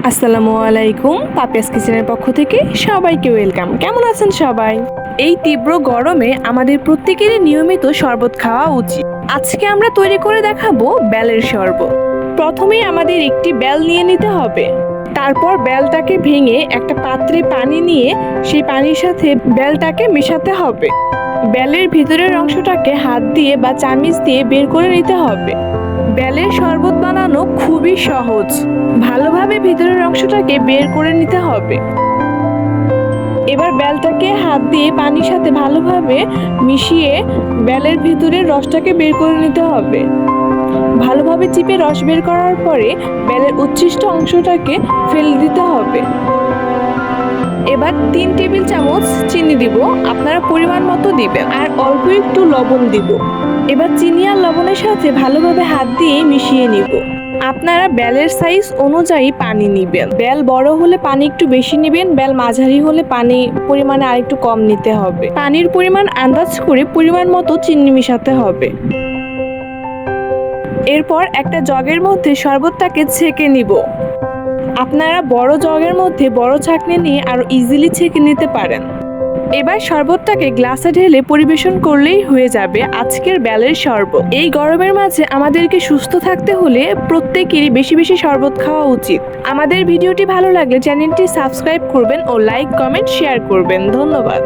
আসসালামু আলাইকুম। পাপিয়াস কিচেনের পক্ষ থেকে সবাইকে ওয়েলকাম। কেমন আছেন সবাই? এই তীব্র গরমে আমাদের প্রত্যেকেরই নিয়মিত শরবত খাওয়া উচিত। আজকে আমরা তৈরি করে দেখাবো বেলের শরবত। প্রথমেই আমাদের একটি বেল নিয়ে নিতে হবে। তারপর বেলটাকে ভেঙে একটা পাত্রে পানি নিয়ে সেই পানির সাথে বেলটাকে মেশাতে হবে। বেলের ভিতরের অংশটাকে হাত দিয়ে বা চামিচ দিয়ে বের করে নিতে হবে। বেলের শরবত বানানো খুবই সহজ। ভালোভাবে ভিতরের অংশটাকে বের করে নিতে হবে। এবার বেলটাকে হাত দিয়ে পানির সাথে ভালোভাবে মিশিয়ে বেলের ভিতরের রসটাকে বের করে নিতে হবে। ভালোভাবে চিপে রস বের করার পরে বেলের উচ্ছিষ্ট অংশটাকে ফেলে দিতে হবে। এবার 3 টেবিল চামচ চিনি দিব, আপনারা পরিমাণ মতো দিবেন, আর অল্প একটু লবণ দিব। এবার চিনি আর লবণের সাথে ভালোভাবে হাত দিয়ে মিশিয়ে নিব। আপনারা বেলের সাইজ অনুযায়ী পানি নিবেন। বেল বড় হলে পানি একটু বেশি নেবেন, বেল মাঝারি হলে পানি পরিমাণে আরেকটু কম নিতে হবে। পানির পরিমাণ আন্দাজ করে পরিমাণ মতো চিনি মিশাতে হবে। এরপর একটা জগের মধ্যে শরবতটাকে ছেঁকে নিব। আপনারা বড় জগের মধ্যে বড় ছাঁকনি নিয়ে আরো ইজিলি ছেঁকে নিতে পারেন। এবার শরবতটাকে গ্লাসে ঢেলে পরিবেশন করলেই হয়ে যাবে আজকের বেলের শরবত। এই গরমের মাঝে আমাদেরকে সুস্থ থাকতে হলে প্রত্যেকেরই বেশি বেশি শরবত খাওয়া উচিত। আমাদের ভিডিওটি ভালো লাগলে চ্যানেলটি সাবস্ক্রাইব করবেন ও লাইক, কমেন্ট, শেয়ার করবেন। ধন্যবাদ।